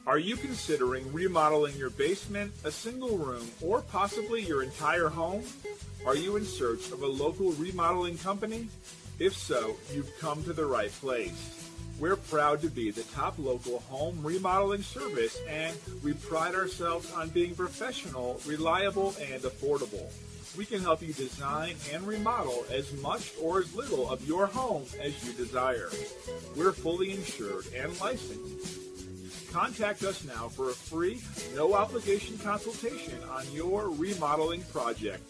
Are you considering remodeling your basement, a single room, or possibly your entire home? Are you in search of a local remodeling company? If so, you've come to the right place. We're proud to be the top local home remodeling service, and we pride ourselves on being professional, reliable, and affordable. We can help you design and remodel as much or as little of your home as you desire. We're fully insured and licensed. Contact us now for a free, no-obligation consultation on your remodeling project.